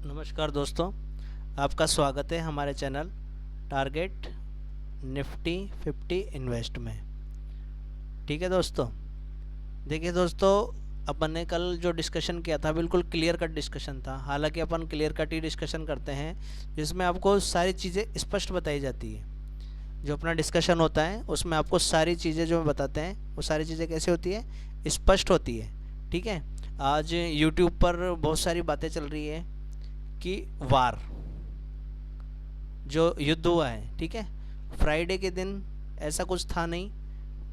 नमस्कार दोस्तों, आपका स्वागत है हमारे चैनल टारगेट निफ्टी 50 इन्वेस्ट में। ठीक है दोस्तों, देखिए दोस्तों, अपन ने कल जो डिस्कशन किया था बिल्कुल क्लियर कट डिस्कशन था। हालांकि अपन क्लियर कट ही डिस्कशन करते हैं जिसमें आपको सारी चीज़ें स्पष्ट बताई जाती है। जो अपना डिस्कशन होता है उसमें आपको सारी चीज़ें जो बताते हैं वो सारी चीज़ें कैसे होती है, स्पष्ट होती है। ठीक है। आज यूट्यूब पर बहुत सारी बातें चल रही है कि वार जो युद्ध हुआ है, ठीक है, फ्राइडे के दिन ऐसा कुछ था नहीं।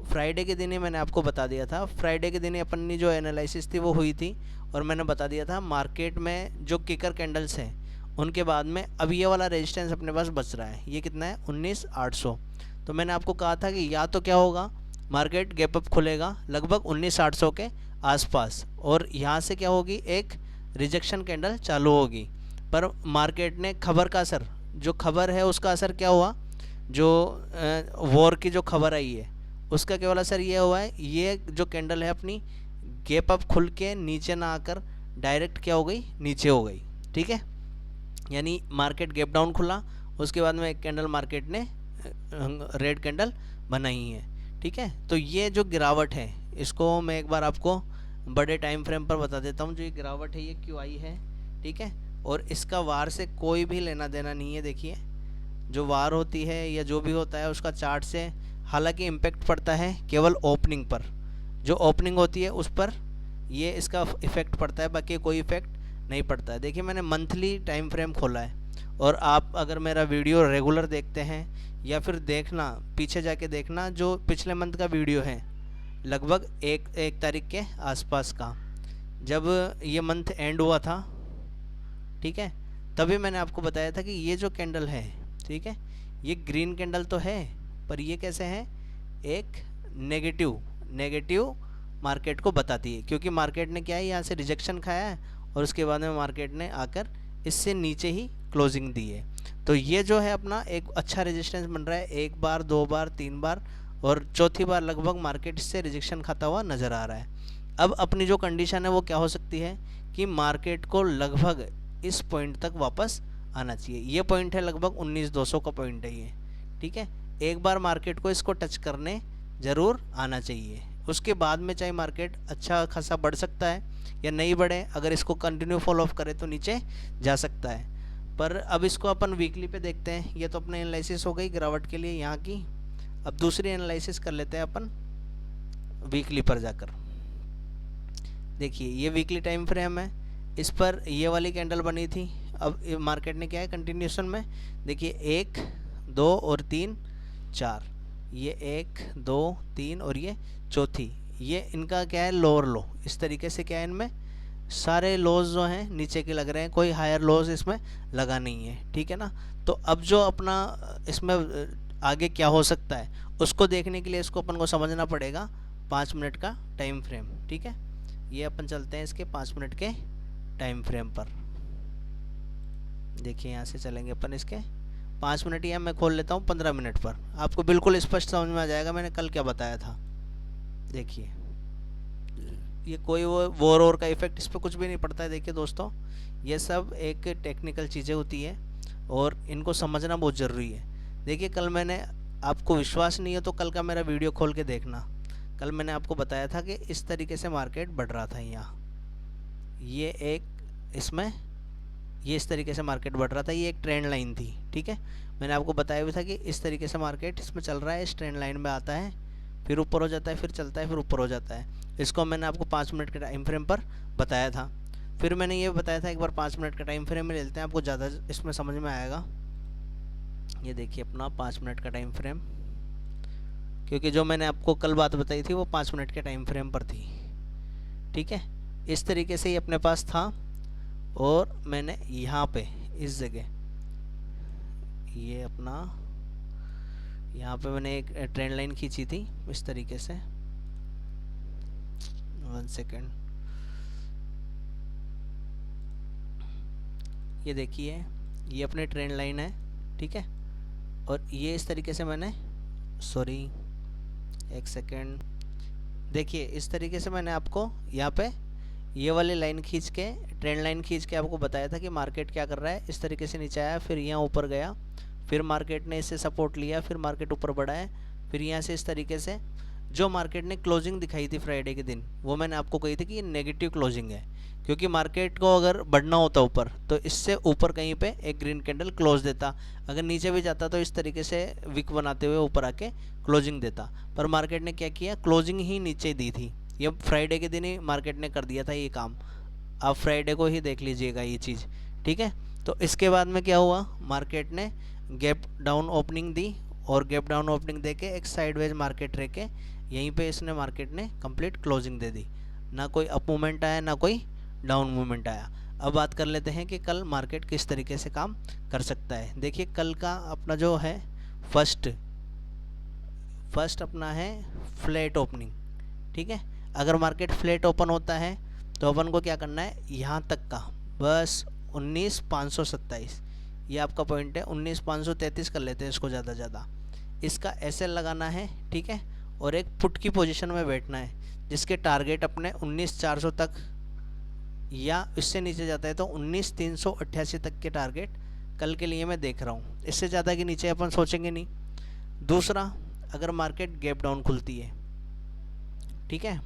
फ्राइडे के दिन ही मैंने आपको बता दिया था, फ्राइडे के दिन ही अपनी जो एनालिसिस थी वो हुई थी और मैंने बता दिया था मार्केट में जो किकर कैंडल्स हैं उनके बाद में अब ये वाला रेजिस्टेंस अपने पास बच रहा है। ये कितना है, 19,800। तो मैंने आपको कहा था कि या तो क्या होगा, मार्केट गैप अप खुलेगा लगभग 19,800 के आसपास और यहाँ से क्या होगी, एक रिजेक्शन कैंडल चालू होगी। पर मार्केट ने खबर का असर, जो खबर है उसका असर क्या हुआ, जो वॉर की जो खबर आई है उसका केवल असर ये हुआ है, ये जो कैंडल है अपनी गैप अप खुल के नीचे ना आकर डायरेक्ट क्या हो गई, नीचे हो गई। ठीक है, यानी मार्केट गैप डाउन खुला, उसके बाद में एक कैंडल मार्केट ने रेड कैंडल बनाई है। ठीक है, तो ये जो गिरावट है इसको मैं एक बार आपको बड़े टाइम फ्रेम पर बता देता हूँ। जो ये गिरावट है ये क्यों आई है, ठीक है, और इसका वार से कोई भी लेना देना नहीं है। देखिए, जो वार होती है या जो भी होता है उसका चार्ट से हालांकि इम्पेक्ट पड़ता है केवल ओपनिंग पर, जो ओपनिंग होती है उस पर ये इसका इफ़ेक्ट पड़ता है, बाकी कोई इफ़ेक्ट नहीं पड़ता है। देखिए, मैंने मंथली टाइम फ्रेम खोला है और आप अगर मेरा वीडियो रेगुलर देखते हैं या फिर देखना, पीछे जाके देखना, जो पिछले मंथ का वीडियो है लगभग एक तारीख के आसपास का, जब ये मंथ एंड हुआ था, ठीक है, तभी मैंने आपको बताया था कि ये जो कैंडल है, ठीक है, ये ग्रीन कैंडल तो है पर ये कैसे है, एक नेगेटिव नेगेटिव मार्केट को बताती है, क्योंकि मार्केट ने क्या है, यहाँ से रिजेक्शन खाया है और उसके बाद में मार्केट ने आकर इससे नीचे ही क्लोजिंग दी है। तो ये जो है अपना एक अच्छा रेजिस्टेंस बन रहा है, एक बार, दो बार, तीन बार और चौथी बार लगभग मार्केट इससे रिजेक्शन खाता हुआ नज़र आ रहा है। अब अपनी जो कंडीशन है वो क्या हो सकती है कि मार्केट को लगभग इस पॉइंट तक वापस आना चाहिए। ये पॉइंट है लगभग 19,200 का पॉइंट है ये। ठीक है, एक बार मार्केट को इसको टच करने ज़रूर आना चाहिए, उसके बाद में चाहे मार्केट अच्छा खासा बढ़ सकता है या नहीं बढ़े, अगर इसको कंटिन्यू फॉलो अप करे तो नीचे जा सकता है। पर अब इसको अपन वीकली पे देखते हैं। ये तो अपने एनालिसिस हो गई गिरावट के लिए यहाँ की। अब दूसरी एनालिसिस कर लेते हैं अपन वीकली पर जाकर। देखिए, ये वीकली टाइम फ्रेम है, इस पर ये वाली कैंडल बनी थी। अब मार्केट ने क्या है, कंटिन्यूशन में देखिए, एक, दो और तीन, चार, ये एक, दो, तीन और ये चौथी, ये इनका क्या है, लोअर लो। इस तरीके से क्या है, इनमें सारे लोज जो हैं नीचे के लग रहे हैं, कोई हायर लोज इसमें लगा नहीं है। ठीक है ना। तो अब जो अपना इसमें आगे क्या हो सकता है उसको देखने के लिए इसको अपन को समझना पड़ेगा 5 मिनट का टाइम फ्रेम। ठीक है, ये अपन चलते हैं इसके 5 मिनट के टाइम फ्रेम पर। देखिए, यहाँ से चलेंगे अपन इसके 5 मिनट, या मैं खोल लेता हूँ 15 मिनट पर, आपको बिल्कुल स्पष्ट समझ में आ जाएगा मैंने कल क्या बताया था। देखिए, ये कोई वो वॉर का इफेक्ट इस पर कुछ भी नहीं पड़ता है। देखिए दोस्तों, ये सब एक टेक्निकल चीज़ें होती है और इनको समझना बहुत ज़रूरी है। देखिए, कल मैंने, आपको विश्वास नहीं है तो कल का मेरा वीडियो खोल के देखना, कल मैंने आपको बताया था कि इस तरीके से मार्केट बढ़ रहा था। यहाँ ये एक, इसमें ये इस तरीके से मार्केट बढ़ रहा था, ये एक ट्रेंड लाइन थी। ठीक है, मैंने आपको बताया भी था कि इस तरीके से मार्केट इसमें चल रहा है, इस ट्रेंड लाइन में आता है, फिर ऊपर हो जाता है, फिर चलता है, फिर ऊपर हो जाता है। इसको मैंने आपको 5 मिनट के टाइम फ्रेम पर बताया था। फिर मैंने ये बताया था एक बार 5 मिनट का टाइम फ्रेम में ले लेते हैं, आपको ज़्यादा इसमें समझ में आएगा। ये देखिए अपना 5 मिनट का टाइम फ्रेम, क्योंकि जो मैंने आपको कल बात बताई थी वो 5 मिनट के टाइम फ्रेम पर थी। ठीक है, इस तरीके से ये अपने पास था और मैंने यहाँ पे इस जगह ये अपना, यहाँ पे मैंने एक ट्रेंड लाइन खींची थी इस तरीके से। 1 सेकेंड, ये देखिए, ये अपनी ट्रेंड लाइन है। ठीक है, और ये इस तरीके से मैंने, सॉरी 1 सेकेंड, देखिए इस तरीके से मैंने आपको यहाँ पे ये वाली लाइन खींच के, ट्रेंड लाइन खींच के आपको बताया था कि मार्केट क्या कर रहा है, इस तरीके से नीचे आया, फिर यहाँ ऊपर गया, फिर मार्केट ने इससे सपोर्ट लिया, फिर मार्केट ऊपर बढ़ा है, फिर यहाँ से इस तरीके से जो मार्केट ने क्लोजिंग दिखाई थी फ्राइडे के दिन, वो मैंने आपको कही थी कि ये नेगेटिव क्लोजिंग है, क्योंकि मार्केट को अगर बढ़ना होता ऊपर तो इससे ऊपर कहीं पे एक ग्रीन कैंडल क्लोज देता, अगर नीचे भी जाता तो इस तरीके से विक बनाते हुए ऊपर आके क्लोजिंग देता, पर मार्केट ने क्या किया, क्लोजिंग ही नीचे दी थी। ये फ्राइडे के दिन ही मार्केट ने कर दिया था ये काम, आप फ्राइडे को ही देख लीजिएगा ये चीज़, ठीक है। तो इसके बाद में क्या हुआ, मार्केट ने गैप डाउन ओपनिंग दी, और गैप डाउन ओपनिंग दे के एक साइडवेज मार्केट रह के यहीं पे इसने मार्केट ने कंप्लीट क्लोजिंग दे दी, ना कोई अप मूवमेंट आया ना कोई डाउन मूवमेंट आया। अब बात कर लेते हैं कि कल मार्केट किस तरीके से काम कर सकता है। देखिए कल का अपना जो है फर्स्ट अपना है फ्लैट ओपनिंग, ठीक है। अगर मार्केट फ्लैट ओपन होता है तो अपन को क्या करना है, यहाँ तक का बस 19,527 ये आपका पॉइंट है, 19,533 कर लेते हैं इसको ज़्यादा ज़्यादा, इसका एसएल लगाना है, ठीक है, और एक पुट की पोजीशन में बैठना है, जिसके टारगेट अपने 19,400 तक, या इससे नीचे जाता है तो 19,388 तक के टारगेट कल के लिए मैं देख रहा हूँ, इससे ज़्यादा के नीचे अपन सोचेंगे नहीं। दूसरा, अगर मार्केट गैप डाउन खुलती है, ठीक है,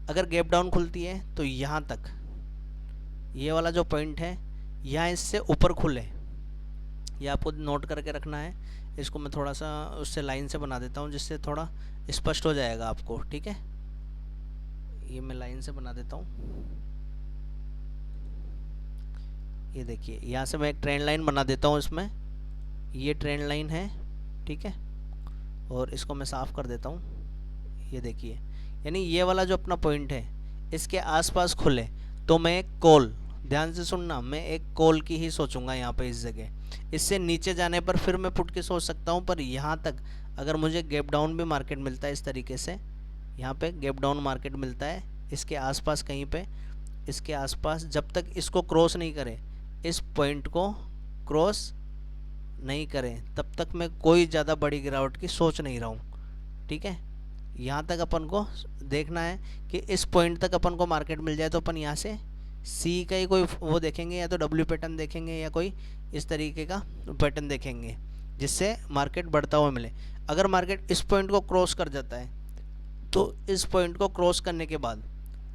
अगर गैप डाउन खुलती है तो यहाँ तक ये वाला जो पॉइंट है, यहाँ इससे ऊपर खुले, ये आपको नोट करके रखना है। इसको मैं थोड़ा सा उससे लाइन से बना देता हूँ जिससे थोड़ा स्पष्ट हो जाएगा आपको, ठीक है। ये मैं लाइन से बना देता हूँ, ये देखिए यहाँ से मैं एक ट्रेंड लाइन बना देता हूँ इसमें, ये ट्रेंड लाइन है, ठीक है, और इसको मैं साफ़ कर देता हूँ। ये देखिए, यानी ये वाला जो अपना पॉइंट है इसके आसपास खुले तो मैं एक कॉल, ध्यान से सुनना, मैं एक कॉल की ही सोचूंगा यहाँ पे इस जगह, इससे नीचे जाने पर फिर मैं पुट की सोच सकता हूँ, पर यहाँ तक अगर मुझे गैप डाउन भी मार्केट मिलता है इस तरीके से, यहाँ पे गैप डाउन मार्केट मिलता है इसके आसपास कहीं पे, इसके आसपास जब तक इसको क्रॉस नहीं करे, इस पॉइंट को क्रॉस नहीं करें, तब तक मैं कोई ज़्यादा बड़ी गिरावट की सोच नहीं रहा हूँ, ठीक है। यहाँ तक अपन को देखना है कि इस पॉइंट तक अपन को मार्केट मिल जाए तो अपन यहाँ से सी का ही कोई वो देखेंगे, या तो डब्ल्यू पैटर्न देखेंगे, या कोई इस तरीके का पैटर्न देखेंगे जिससे मार्केट बढ़ता हुआ मिले। अगर मार्केट इस पॉइंट को क्रॉस कर जाता है तो इस पॉइंट को क्रॉस करने के बाद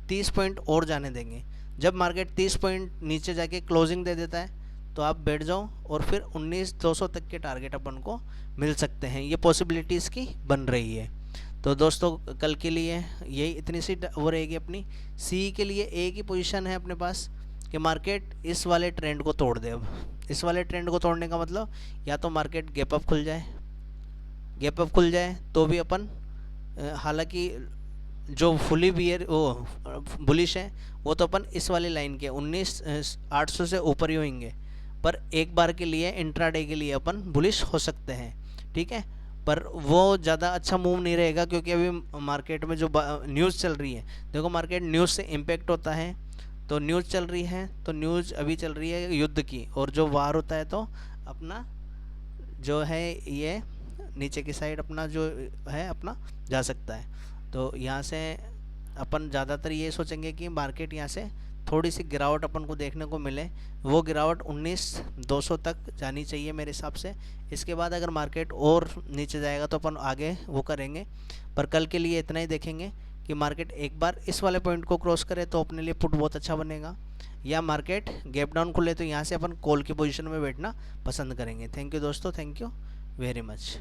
30 पॉइंट और जाने देंगे, जब मार्केट 30 पॉइंट नीचे जाके क्लोजिंग दे देता है तो आप बैठ जाओ, और फिर 19,200 तक के टारगेट अपन को मिल सकते हैं, ये पॉसिबिलिटीज़ की बन रही है। तो दोस्तों कल के लिए यही इतनी सी वो रहेगी अपनी। सी के लिए एक ही पोजीशन है अपने पास कि मार्केट इस वाले ट्रेंड को तोड़ दे। अब इस वाले ट्रेंड को तोड़ने का मतलब या तो मार्केट गैप अप खुल जाए, गैप अप खुल जाए तो भी अपन हालांकि जो फुली बियर वो बुलिश है वो तो अपन इस वाली लाइन के 19,800 से ऊपर ही होंगे, पर एक बार के लिए इंट्राडे के लिए अपन बुलिश हो सकते हैं, ठीक है, पर वो ज़्यादा अच्छा मूव नहीं रहेगा क्योंकि अभी मार्केट में जो न्यूज़ चल रही है, देखो मार्केट न्यूज़ से इम्पेक्ट होता है, तो न्यूज़ चल रही है तो न्यूज़ अभी चल रही है युद्ध की, और जो वार होता है तो अपना जो है ये नीचे की साइड अपना जो है अपना जा सकता है। तो यहाँ से अपन ज़्यादातर ये सोचेंगे कि मार्केट यहाँ से थोड़ी सी गिरावट अपन को देखने को मिले, वो गिरावट 19,200 तक जानी चाहिए मेरे हिसाब से। इसके बाद अगर मार्केट और नीचे जाएगा तो अपन आगे वो करेंगे, पर कल के लिए इतना ही देखेंगे कि मार्केट एक बार इस वाले पॉइंट को क्रॉस करे तो अपने लिए पुट बहुत अच्छा बनेगा, या मार्केट गैप डाउन खुले तो यहाँ से अपन कॉल की पोजीशन में बैठना पसंद करेंगे। थैंक यू दोस्तों, थैंक यू वेरी मच।